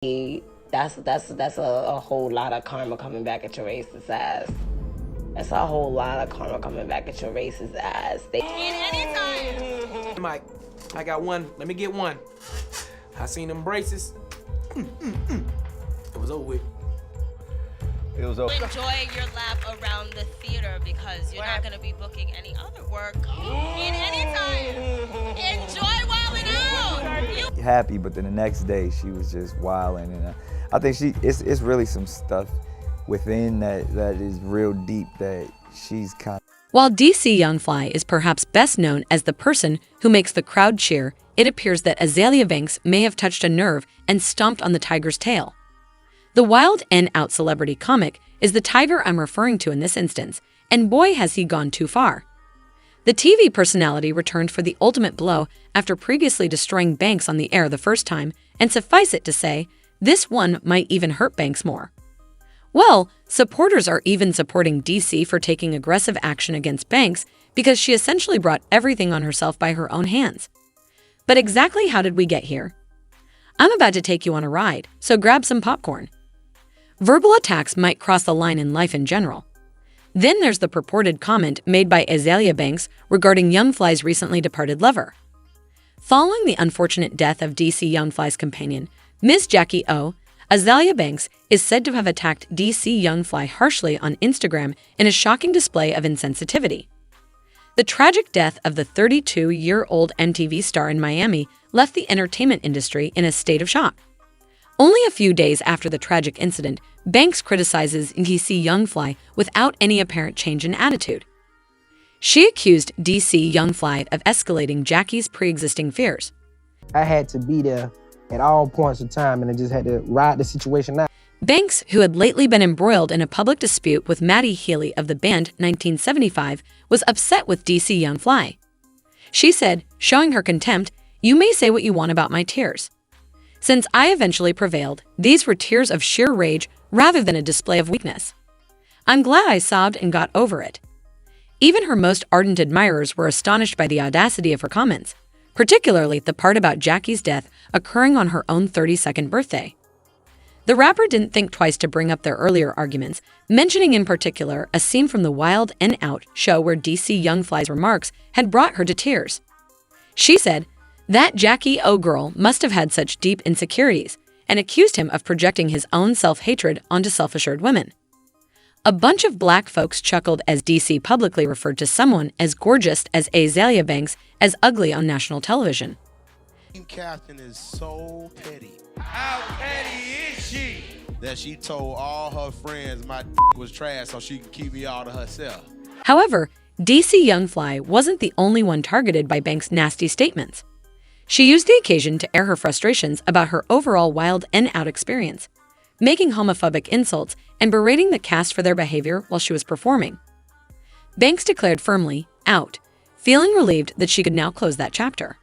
That's a whole lot of karma coming back at your racist ass. That's a whole lot of karma coming back at your racist ass. Mike, I got one. Let me get one. I seen them braces. It was over with. It was over. Enjoy your lap around the theater because you're not going to be booking any other work in any time. Enjoy wilding out. Happy, but then the next day she was just wilding, and I think it's really some stuff within that is real deep that she's kind of. While DC Young Fly is perhaps best known as the person who makes the crowd cheer, it appears that Azealia Banks may have touched a nerve and stomped on the tiger's tail. The wild and out celebrity comic is the tiger I'm referring to in this instance, and boy has he gone too far. The TV personality returned for the ultimate blow after previously destroying Banks on the air the first time, and suffice it to say, this one might even hurt Banks more. Well, supporters are even supporting DC for taking aggressive action against Banks because she essentially brought everything on herself by her own hands. But exactly how did we get here? I'm about to take you on a ride, so grab some popcorn. Verbal attacks might cross the line in life in general. Then there's the purported comment made by Azealia Banks regarding Young Fly's recently departed lover. Following the unfortunate death of DC Young Fly's companion, Miss Jackie O, Azealia Banks is said to have attacked DC Young Fly harshly on Instagram in a shocking display of insensitivity. The tragic death of the 32-year-old MTV star in Miami left the entertainment industry in a state of shock. Only a few days after the tragic incident, Banks criticizes DC Young Fly without any apparent change in attitude. She accused DC Young Fly of escalating Jackie's pre-existing fears. I had to be there at all points of time, and I just had to ride the situation out. Banks, who had lately been embroiled in a public dispute with Maddie Healy of the band 1975, was upset with DC Young Fly. She said, showing her contempt, "You may say what you want about my tears. Since I eventually prevailed, these were tears of sheer rage rather than a display of weakness. I'm glad I sobbed and got over it." Even her most ardent admirers were astonished by the audacity of her comments, particularly the part about Jackie's death occurring on her own 32nd birthday. The rapper didn't think twice to bring up their earlier arguments, mentioning in particular a scene from the Wild and Out show where DC Young Fly's remarks had brought her to tears. She said, "That Jackie O girl must have had such deep insecurities," and accused him of projecting his own self-hatred onto self-assured women. A bunch of black folks chuckled as DC publicly referred to someone as gorgeous as Azealia Banks as ugly on national television. Team captain is so petty. How petty is she? That she told all her friends my was trash so she could keep me all to herself. However, DC Young Fly wasn't the only one targeted by Banks' nasty statements. She used the occasion to air her frustrations about her overall Wild and Out experience, making homophobic insults and berating the cast for their behavior while she was performing. Banks declared firmly, "Out," feeling relieved that she could now close that chapter.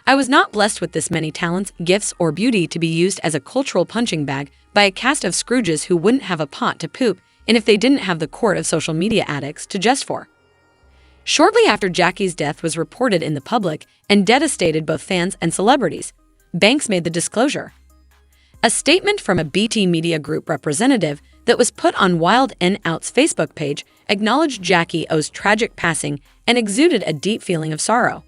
"I was not blessed with this many talents, gifts, or beauty to be used as a cultural punching bag by a cast of Scrooges who wouldn't have a pot to poop and if they didn't have the court of social media addicts to jest for." Shortly after Jackie's death was reported in the public and devastated both fans and celebrities, Banks made the disclosure. A statement from a BT Media Group representative that was put on Wild and Out's Facebook page acknowledged Jackie O's tragic passing and exuded a deep feeling of sorrow.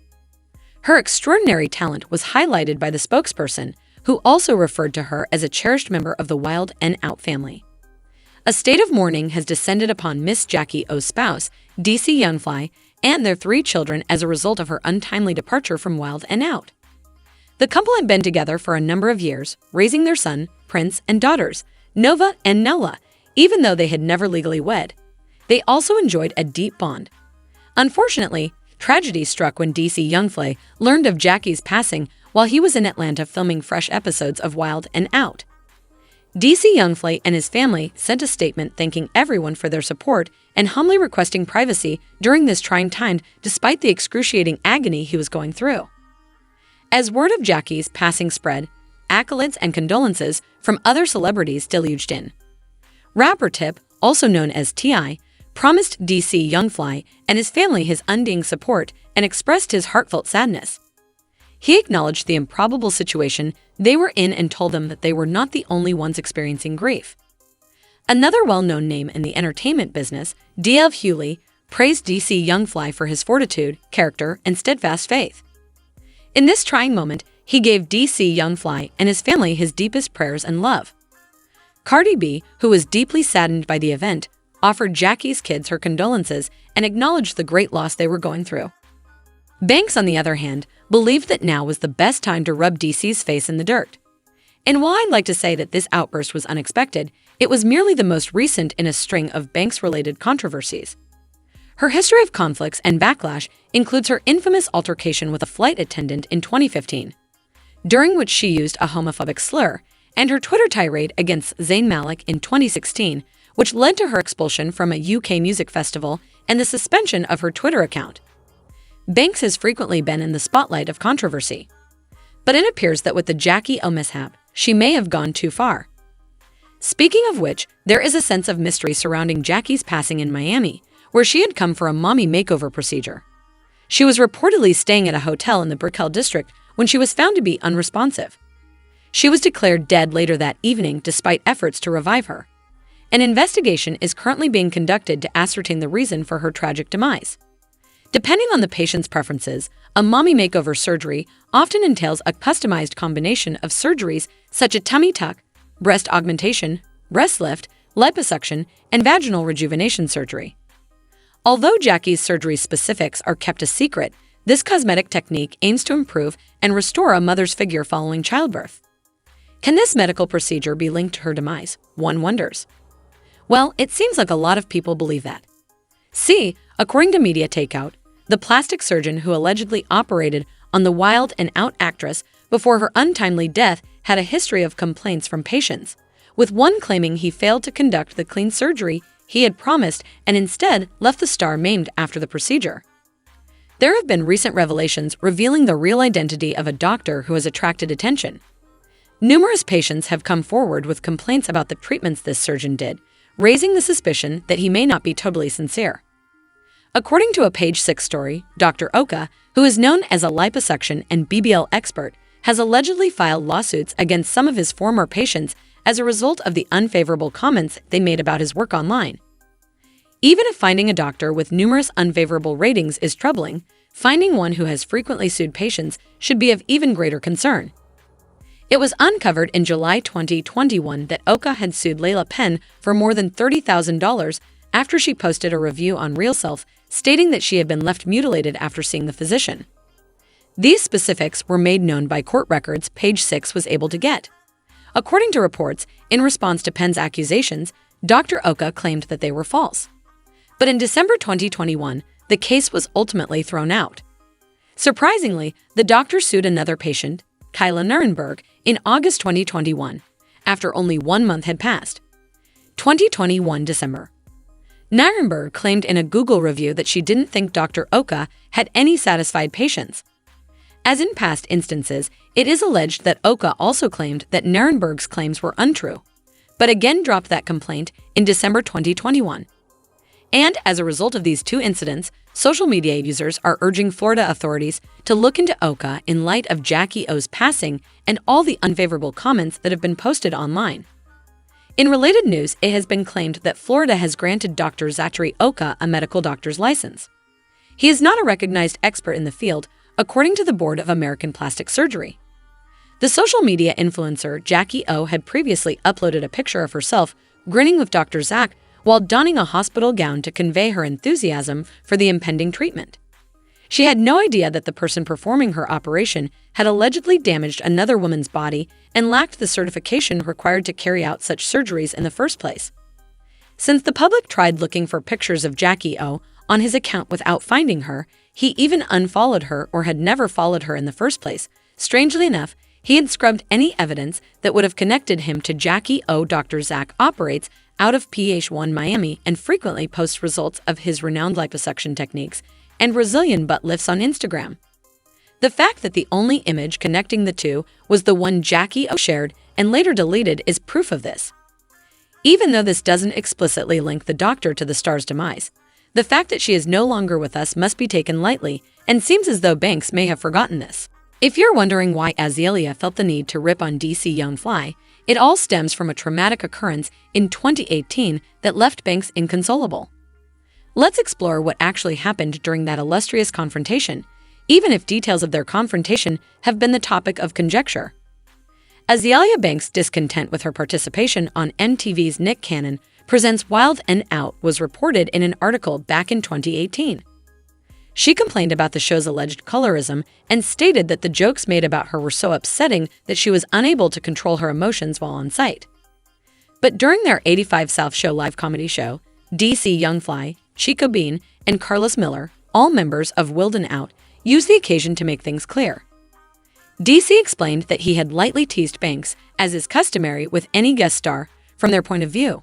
Her extraordinary talent was highlighted by the spokesperson, who also referred to her as a cherished member of the Wild and Out family. A state of mourning has descended upon Miss Jackie O's spouse, DC Young Fly, and their 3 children as a result of her untimely departure from Wild and Out. The couple had been together for a number of years, raising their son, Prince, and daughters, Nova and Nella, even though they had never legally wed. They also enjoyed a deep bond. Unfortunately, tragedy struck when DC Young Fly learned of Jackie's passing while he was in Atlanta filming fresh episodes of Wild and Out. DC Young Fly and his family sent a statement thanking everyone for their support and humbly requesting privacy during this trying time despite the excruciating agony he was going through. As word of Jackie's passing spread, accolades and condolences from other celebrities deluged in. Rapper Tip, also known as T.I., promised DC Young Fly and his family his undying support and expressed his heartfelt sadness. He acknowledged the improbable situation they were in and told them that they were not the only ones experiencing grief. Another well-known name in the entertainment business, D.L. Hewley, praised DC Young Fly for his fortitude, character, and steadfast faith. In this trying moment, he gave DC Young Fly and his family his deepest prayers and love. Cardi B, who was deeply saddened by the event, offered Jackie's kids her condolences and acknowledged the great loss they were going through. Banks, on the other hand, believed that now was the best time to rub DC's face in the dirt. And while I'd like to say that this outburst was unexpected, it was merely the most recent in a string of Banks-related controversies. Her history of conflicts and backlash includes her infamous altercation with a flight attendant in 2015, during which she used a homophobic slur, and her Twitter tirade against Zayn Malik in 2016, which led to her expulsion from a UK music festival and the suspension of her Twitter account. Banks has frequently been in the spotlight of controversy. But it appears that with the Jackie O mishap, she may have gone too far. Speaking of which, there is a sense of mystery surrounding Jackie's passing in Miami, where she had come for a mommy makeover procedure. She was reportedly staying at a hotel in the Brickell district when she was found to be unresponsive. She was declared dead later that evening despite efforts to revive her. An investigation is currently being conducted to ascertain the reason for her tragic demise. Depending on the patient's preferences, a mommy makeover surgery often entails a customized combination of surgeries such as tummy tuck, breast augmentation, breast lift, liposuction, and vaginal rejuvenation surgery. Although Jackie's surgery specifics are kept a secret, this cosmetic technique aims to improve and restore a mother's figure following childbirth. Can this medical procedure be linked to her demise? One wonders. Well, it seems like a lot of people believe that. See, according to Media Takeout, the plastic surgeon who allegedly operated on the wild and out actress before her untimely death had a history of complaints from patients, with one claiming he failed to conduct the clean surgery he had promised and instead left the star maimed after the procedure. There have been recent revelations revealing the real identity of a doctor who has attracted attention. Numerous patients have come forward with complaints about the treatments this surgeon did, raising the suspicion that he may not be totally sincere. According to a Page 6 story, Dr. Oka, who is known as a liposuction and BBL expert, has allegedly filed lawsuits against some of his former patients as a result of the unfavorable comments they made about his work online. Even if finding a doctor with numerous unfavorable ratings is troubling, finding one who has frequently sued patients should be of even greater concern. It was uncovered in July 2021 that Oka had sued Layla Penn for more than $30,000 after she posted a review on RealSelf stating that she had been left mutilated after seeing the physician. These specifics were made known by court records Page 6 was able to get. According to reports, in response to Penn's accusations, Dr. Oka claimed that they were false. But in December 2021, the case was ultimately thrown out. Surprisingly, the doctor sued another patient, Kyla Nuremberg, in August 2021, after only 1 month had passed. 2021 December. Nuremberg claimed in a Google review that she didn't think Dr. Oka had any satisfied patients. As in past instances, it is alleged that Oka also claimed that Nuremberg's claims were untrue, but again dropped that complaint in December 2021. And as a result of these two incidents, social media users are urging Florida authorities to look into Oka in light of Jackie O's passing and all the unfavorable comments that have been posted online. In related news, it has been claimed that Florida has granted Dr. Zachary Oka a medical doctor's license. He is not a recognized expert in the field, according to the Board of American Plastic Surgery. The social media influencer Jackie O had previously uploaded a picture of herself grinning with Dr. Zach while donning a hospital gown to convey her enthusiasm for the impending treatment. She had no idea that the person performing her operation had allegedly damaged another woman's body and lacked the certification required to carry out such surgeries in the first place. Since the public tried looking for pictures of Jackie O on his account without finding her, he even unfollowed her or had never followed her in the first place. Strangely enough, he had scrubbed any evidence that would have connected him to Jackie O. Dr. Zach operates out of PH1 Miami and frequently posts results of his renowned liposuction techniques and Brazilian butt lifts on Instagram. The fact that the only image connecting the two was the one Jackie O shared and later deleted is proof of this. Even though this doesn't explicitly link the doctor to the star's demise, the fact that she is no longer with us must be taken lightly and seems as though Banks may have forgotten this. If you're wondering why Azealia felt the need to rip on DC Young Fly, it all stems from a traumatic occurrence in 2018 that left Banks inconsolable. Let's explore what actually happened during that illustrious confrontation, even if details of their confrontation have been the topic of conjecture. Azealia Banks' discontent with her participation on MTV's Nick Cannon Presents Wild 'N Out was reported in an article back in 2018. She complained about the show's alleged colorism and stated that the jokes made about her were so upsetting that she was unable to control her emotions while on site. But during their 85 South Show live comedy show, DC Young Fly, Chico Bean, and Carlos Miller, all members of Wild 'N Out, used the occasion to make things clear. DC explained that he had lightly teased Banks, as is customary with any guest star, from their point of view.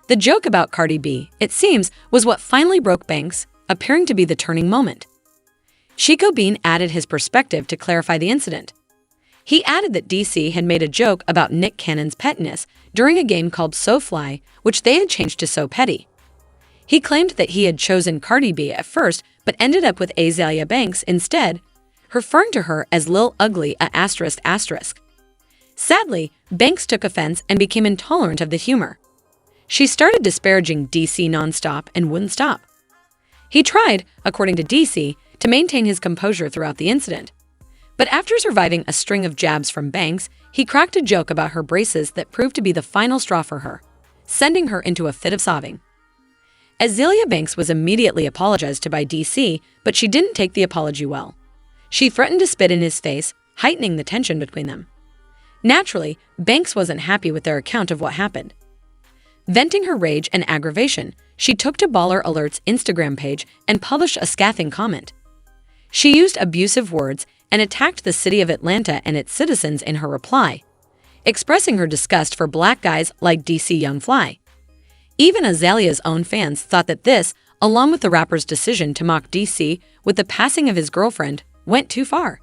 The joke about Cardi B, it seems, was what finally broke Banks, appearing to be the turning moment. Chico Bean added his perspective to clarify the incident. He added that DC had made a joke about Nick Cannon's pettiness during a game called So Fly, which they had changed to So Petty. He claimed that he had chosen Cardi B at first, but ended up with Azealia Banks instead, referring to her as Lil Ugly ***. Sadly, Banks took offense and became intolerant of the humor. She started disparaging DC nonstop and wouldn't stop. He tried, according to DC, to maintain his composure throughout the incident. But after surviving a string of jabs from Banks, he cracked a joke about her braces that proved to be the final straw for her, sending her into a fit of sobbing. Azealia Banks was immediately apologized to by DC, but she didn't take the apology well. She threatened to spit in his face, heightening the tension between them. Naturally, Banks wasn't happy with their account of what happened. Venting her rage and aggravation, she took to Baller Alert's Instagram page and published a scathing comment. She used abusive words and attacked the city of Atlanta and its citizens in her reply, expressing her disgust for black guys like DC Young Fly. Even Azalea's own fans thought that this, along with the rapper's decision to mock DC with the passing of his girlfriend, went too far.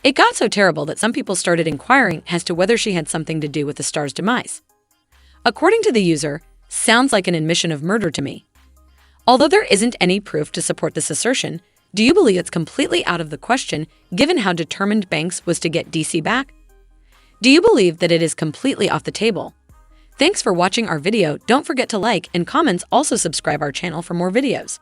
It got so terrible that some people started inquiring as to whether she had something to do with the star's demise. According to the user, sounds like an admission of murder to me. Although there isn't any proof to support this assertion, do you believe it's completely out of the question given how determined Banks was to get DC back? Do you believe that it is completely off the table? Thanks for watching our video. Don't forget to like and comments. Also subscribe our channel for more videos.